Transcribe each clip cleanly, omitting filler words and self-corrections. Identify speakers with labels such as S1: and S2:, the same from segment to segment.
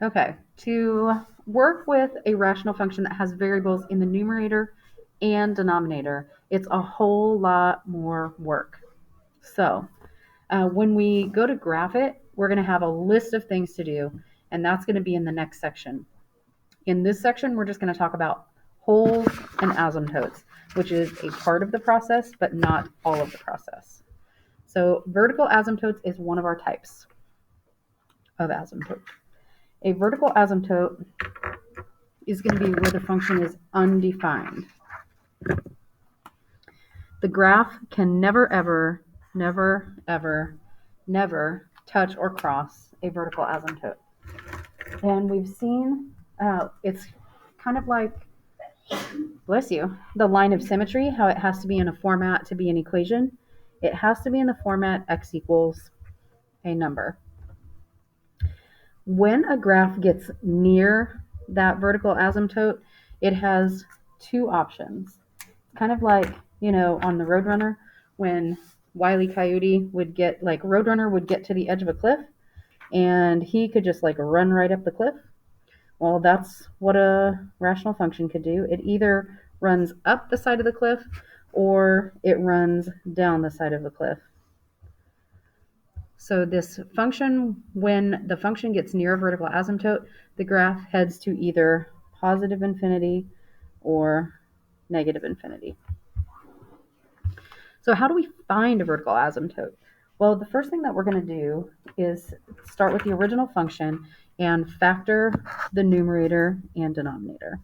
S1: Okay, to work with a rational function that has variables in the numerator and denominator, it's a whole lot more work. So when we go to graph it, we're going to have a list of things to do, and that's going to be in the next section. In this section, we're just going to talk about wholes and asymptotes, which is a part of the process, but not all of the process. So vertical asymptotes is one of our types of asymptote. A vertical asymptote is going to be where the function is undefined. The graph can never, ever touch or cross a vertical asymptote. And we've seen it's kind of like, bless you, the line of symmetry, how it has to be in a format to be an equation. It has to be in the format x equals a number. When a graph gets near that vertical asymptote, it has two options. Kind of like, on the Roadrunner, when Wile E. Coyote would get, Roadrunner would get to the edge of a cliff, and he could just, run right up the cliff. Well, that's what a rational function could do. It either runs up the side of the cliff, or it runs down the side of the cliff. So this function, when the function gets near a vertical asymptote, the graph heads to either positive infinity or negative infinity. So how do we find a vertical asymptote? Well, the first thing that we're going to do is start with the original function and factor the numerator and denominator.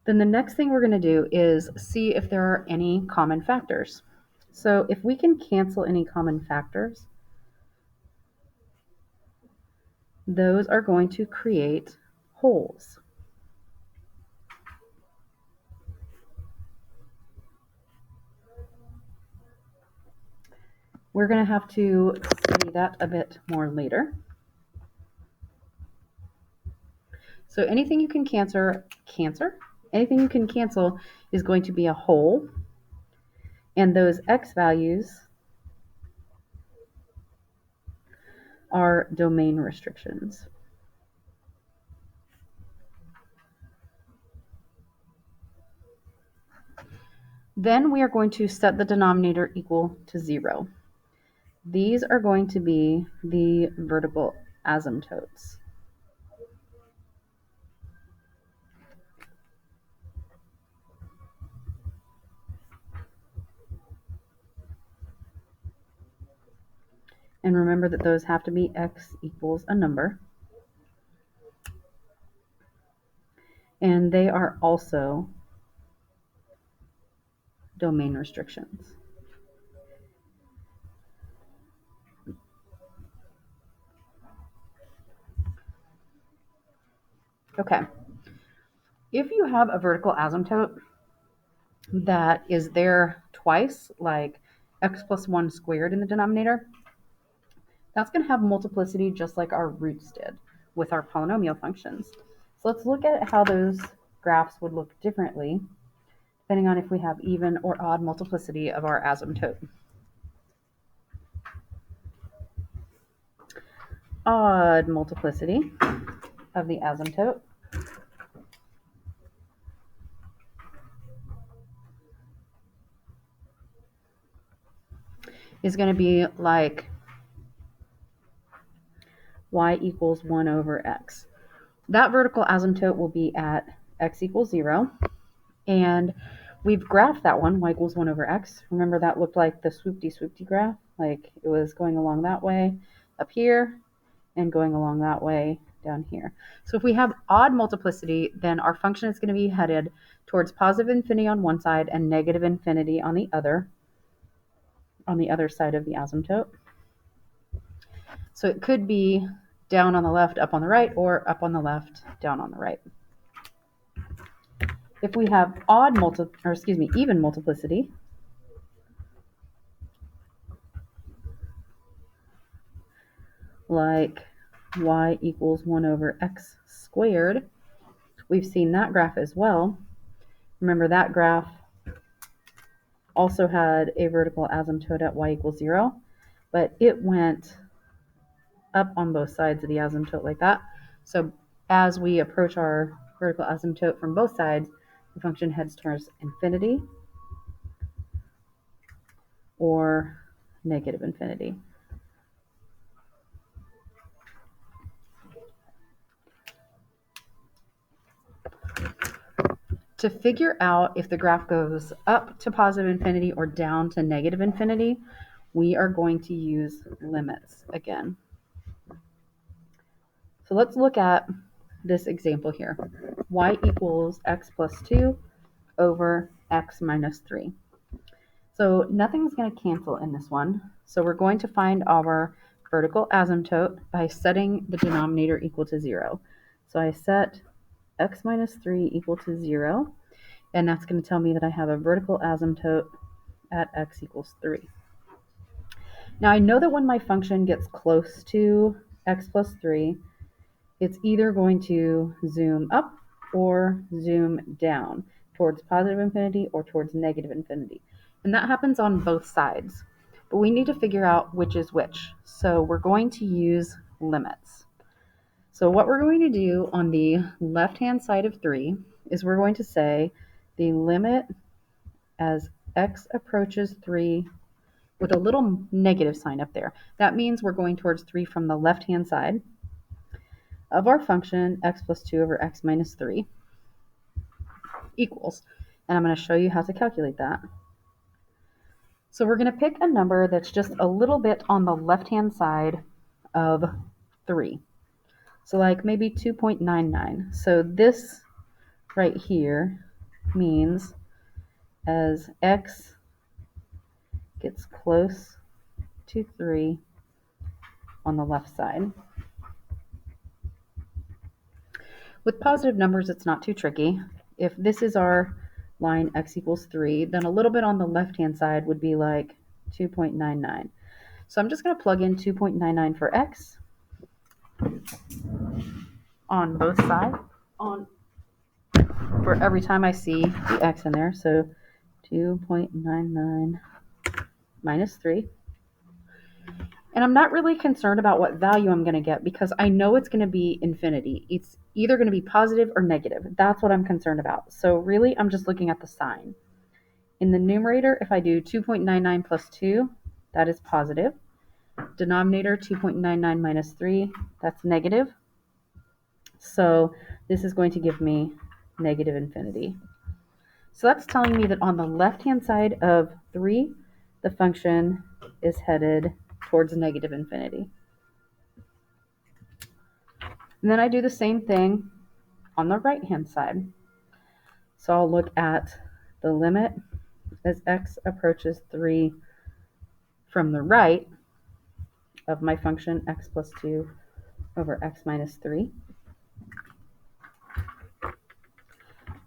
S1: Then the next thing we're going to do is see if there are any common factors. So if we can cancel any common factors, those are going to create wholes. We're going to have to study that a bit more later. So anything you can anything you can cancel is going to be a whole, and those x values are domain restrictions. Then we are going to set the denominator equal to 0. These are going to be the vertical asymptotes. And remember that those have to be x equals a number. And they are also domain restrictions. Okay. If you have a vertical asymptote that is there twice, like x plus 1 squared in the denominator, that's going to have multiplicity just like our roots did with our polynomial functions. So let's look at how those graphs would look differently depending on if we have even or odd multiplicity of our asymptote. Odd multiplicity of the asymptote is going to be like y equals 1 over x. That vertical asymptote will be at x equals 0, and we've graphed that one, y equals 1 over x. Remember that looked like the swoopty graph, like it was going along that way up here and going along that way down here. So if we have odd multiplicity, then our function is going to be headed towards positive infinity on one side and negative infinity on the other side of the asymptote. So it could be down on the left, up on the right, or up on the left, down on the right. If we have even multiplicity, like y equals 1 over x squared, we've seen that graph as well. Remember that graph also had a vertical asymptote at y equals 0, but it went up on both sides of the asymptote like that. So as we approach our vertical asymptote from both sides, the function heads towards infinity or negative infinity. To figure out if the graph goes up to positive infinity or down to negative infinity, we are going to use limits again. So let's look at this example here. Y equals x plus 2 over x minus 3. So nothing's going to cancel in this one. So we're going to find our vertical asymptote by setting the denominator equal to 0. So I set x minus 3 equal to 0, and that's going to tell me that I have a vertical asymptote at x equals 3. Now I know that when my function gets close to x plus 3, it's either going to zoom up or zoom down towards positive infinity or towards negative infinity. And that happens on both sides. But we need to figure out which is which. So we're going to use limits. So what we're going to do on the left-hand side of 3 is we're going to say the limit as x approaches 3 with a little negative sign up there. That means we're going towards 3 from the left-hand side of our function x plus 2 over x minus 3 equals, and I'm going to show you how to calculate that. So we're going to pick a number that's just a little bit on the left-hand side of 3. So like maybe 2.99. So this right here means as x gets close to 3 on the left side. With positive numbers, it's not too tricky. If this is our line x equals 3, then a little bit on the left-hand side would be like 2.99. So I'm just going to plug in 2.99 for x on both sides for every time I see the x in there. So 2.99 minus 3. And I'm not really concerned about what value I'm going to get because I know it's going to be infinity. It's either going to be positive or negative. That's what I'm concerned about. So really, I'm just looking at the sign. In the numerator, if I do 2.99 plus 2, that is positive. Denominator, 2.99 minus 3, that's negative. So this is going to give me negative infinity. So that's telling me that on the left-hand side of 3, the function is headed towards negative infinity. And then I do the same thing on the right-hand side. So I'll look at the limit as x approaches 3 from the right of my function x plus 2 over x minus 3.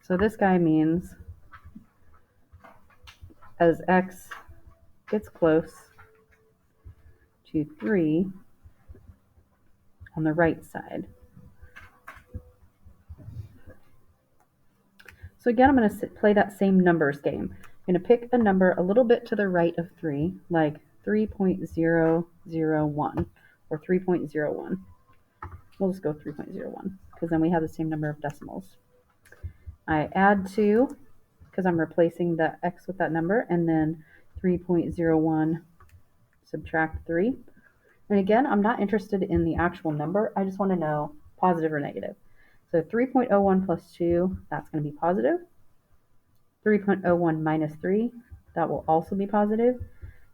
S1: So this guy means as x gets close to 3 on the right side. So again, I'm going to play that same numbers game. I'm going to pick a number a little bit to the right of 3, like 3.001 or 3.01. We'll just go 3.01 because then we have the same number of decimals. I add 2 because I'm replacing the x with that number, and then 3.01 subtract 3. And again, I'm not interested in the actual number. I just want to know positive or negative. So 3.01 plus 2, that's going to be positive. 3.01 minus 3, that will also be positive.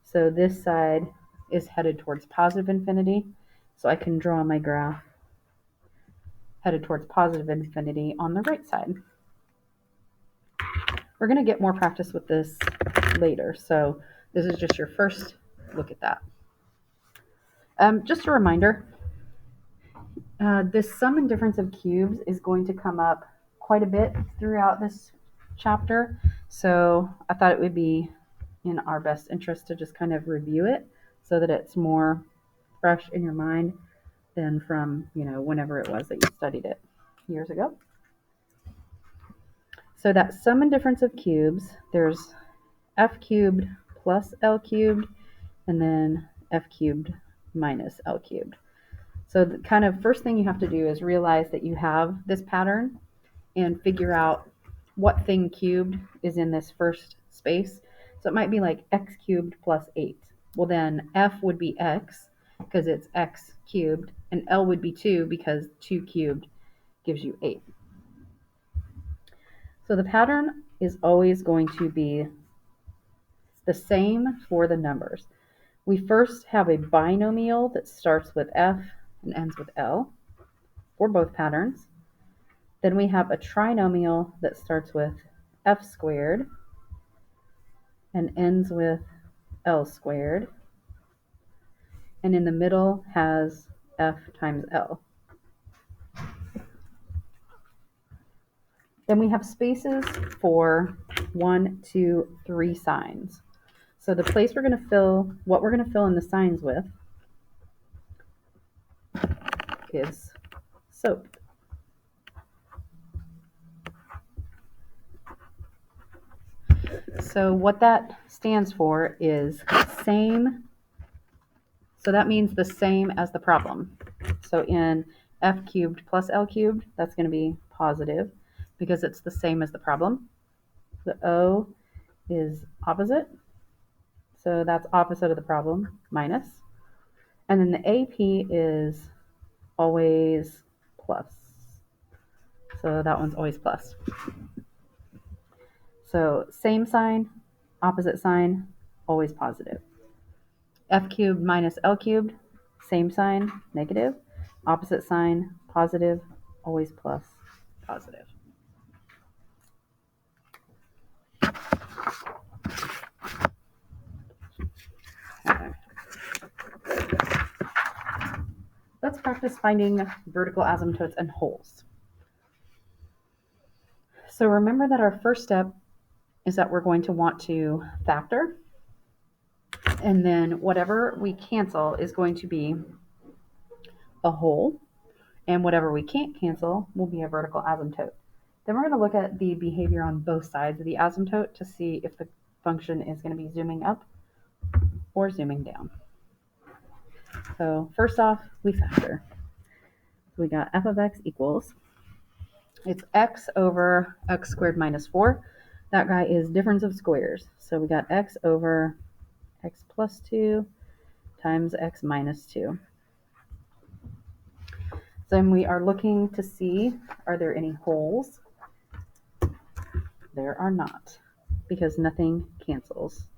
S1: So this side is headed towards positive infinity. So I can draw my graph headed towards positive infinity on the right side. We're going to get more practice with this later. So this is just your first look at that. Just a reminder, this sum and difference of cubes is going to come up quite a bit throughout this chapter. So I thought it would be in our best interest to just kind of review it so that it's more fresh in your mind than from, whenever it was that you studied it years ago. So that sum and difference of cubes, there's f cubed plus L cubed, and then f cubed minus L cubed. So the kind of first thing you have to do is realize that you have this pattern and figure out what thing cubed is in this first space. So it might be like x cubed plus 8. Well, then f would be x because it's x cubed, and L would be 2 because 2 cubed gives you 8. So the pattern is always going to be the same for the numbers. We first have a binomial that starts with f and ends with L for both patterns. Then we have a trinomial that starts with f squared and ends with L squared, and in the middle has f times L. Then we have spaces for 1, 2, 3 signs. So the place we're going to fill, what we're going to fill in the signs with is soap. So what that stands for is same. So that means the same as the problem. So in f cubed plus L cubed, that's going to be positive because it's the same as the problem. The O is opposite. So that's opposite of the problem, minus. And then the AP is always plus. So that one's always plus. So same sign, opposite sign, always positive. F cubed minus L cubed, same sign, negative. Opposite sign, positive, always plus, positive. Okay. Let's practice finding vertical asymptotes and holes. So remember that our first step is that we're going to want to factor, and then whatever we cancel is going to be a hole, and whatever we can't cancel will be a vertical asymptote. Then we're going to look at the behavior on both sides of the asymptote to see if the function is going to be zooming up or zooming down. So first off, we factor. We got f of x equals, it's x over x squared minus 4. That guy is difference of squares. So we got x over x plus 2 times x minus 2. Then we are looking to see, are there any holes? There are not, because nothing cancels.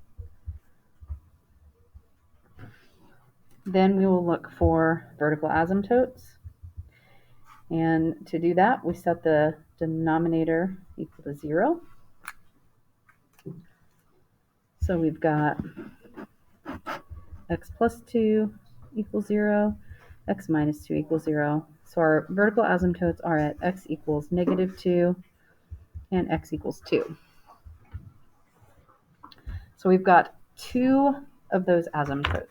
S1: Then we will look for vertical asymptotes. And to do that, we set the denominator equal to 0. So we've got x plus 2 equals 0, x minus 2 equals 0. So our vertical asymptotes are at x equals negative 2 and x equals 2. So we've got 2 of those asymptotes.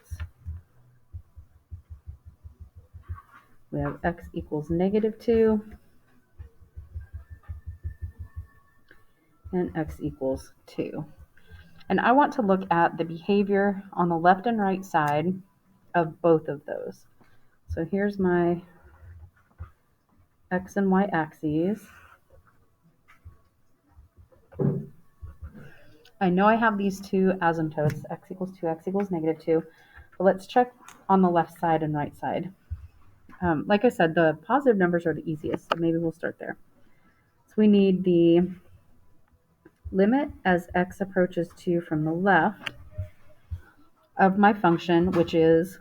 S1: We have x equals negative 2 and x equals 2. And I want to look at the behavior on the left and right side of both of those. So here's my x and y axes. I know I have these two asymptotes, x equals 2, x equals negative 2, but let's check on the left side and right side. Like I said, the positive numbers are the easiest, so maybe we'll start there. So we need the limit as x approaches 2 from the left of my function, which is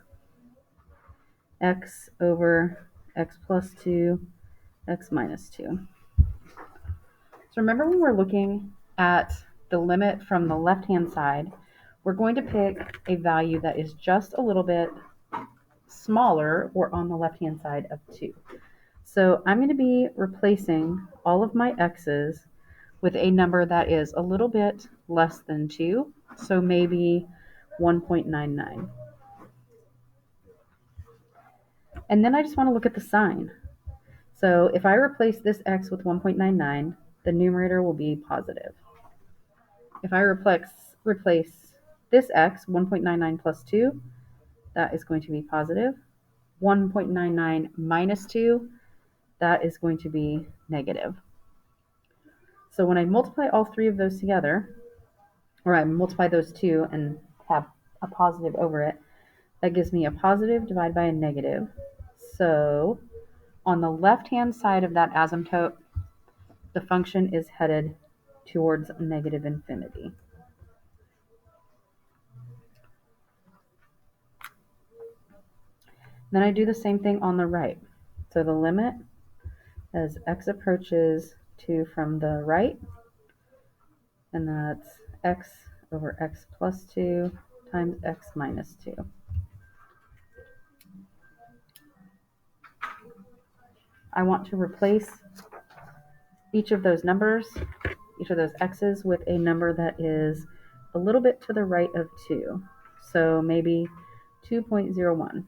S1: x over x plus 2, x minus 2. So remember when we're looking at the limit from the left-hand side, we're going to pick a value that is just a little bit smaller or on the left-hand side of 2. So I'm going to be replacing all of my x's with a number that is a little bit less than 2, so maybe 1.99. And then I just want to look at the sign. So if I replace this x with 1.99, the numerator will be positive. If I replace replace this x, 1.99 plus 2, that is going to be positive. 1.99 minus 2, that is going to be negative. So when I multiply all three of those together, or I multiply those two and have a positive over it, that gives me a positive divided by a negative. So on the left-hand side of that asymptote, the function is headed towards negative infinity. Then I do the same thing on the right. So the limit as x approaches 2 from the right, and that's x over x plus 2 times x minus 2. I want to replace each of those numbers, each of those x's, with a number that is a little bit to the right of 2. So maybe 2.01.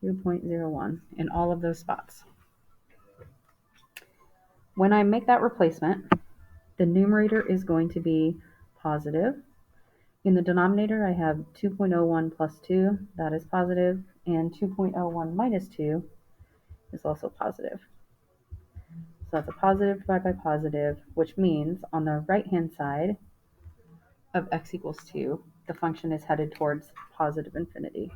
S1: 2.01 in all of those spots. When I make that replacement, the numerator is going to be positive. In the denominator, I have 2.01 plus 2, that is positive, and 2.01 minus 2 is also positive. So that's a positive divided by positive, which means on the right-hand side of x equals 2, the function is headed towards positive infinity.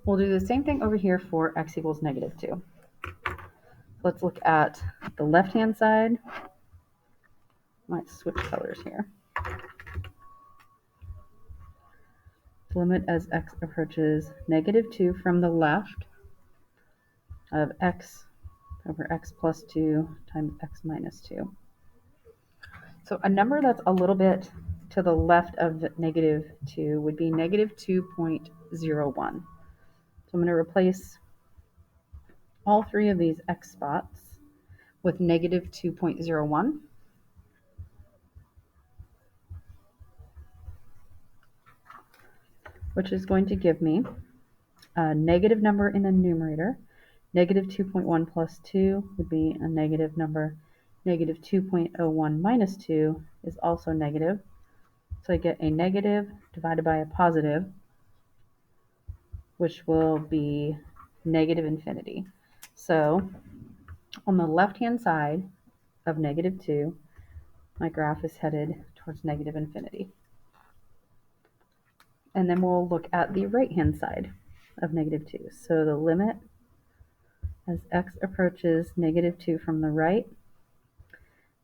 S1: We'll do the same thing over here for x equals negative 2. Let's look at the left-hand side. Might switch colors here. Limit as x approaches negative 2 from the left of x over x plus 2 times x minus 2. So a number that's a little bit to the left of negative 2 would be negative 2.01. So I'm going to replace all three of these x spots with negative 2.01. Which is going to give me a negative number in the numerator. Negative 2.1 plus 2 would be a negative number. Negative 2.01 minus 2 is also negative. So I get a negative divided by a positive, which will be negative infinity. So on the left-hand side of negative 2, my graph is headed towards negative infinity. And then we'll look at the right-hand side of negative 2. So the limit as x approaches negative 2 from the right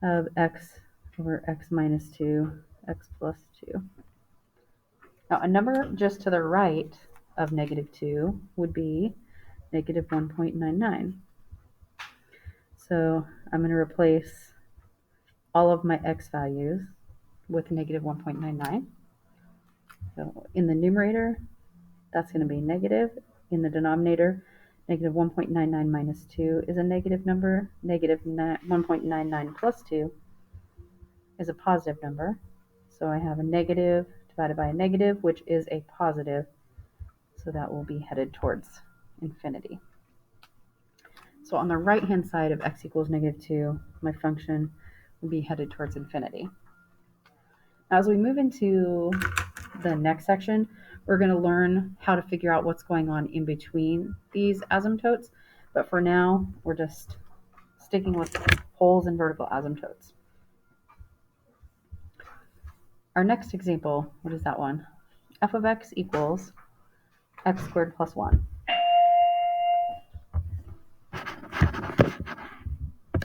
S1: of x over x minus 2, x plus 2. Now a number just to the right of negative 2 would be negative 1.99. So I'm going to replace all of my x values with negative 1.99. So in the numerator, that's going to be negative. In the denominator, negative 1.99 minus 2 is a negative number. Negative 1.99 plus 2 is a positive number. So I have a negative divided by a negative, which is a positive. So that will be headed towards infinity. So on the right-hand side of x equals negative 2, my function will be headed towards infinity. Now, as we move into the next section, we're going to learn how to figure out what's going on in between these asymptotes. But for now, we're just sticking with poles and vertical asymptotes. Our next example, what is that one? F of x equals x squared plus 1.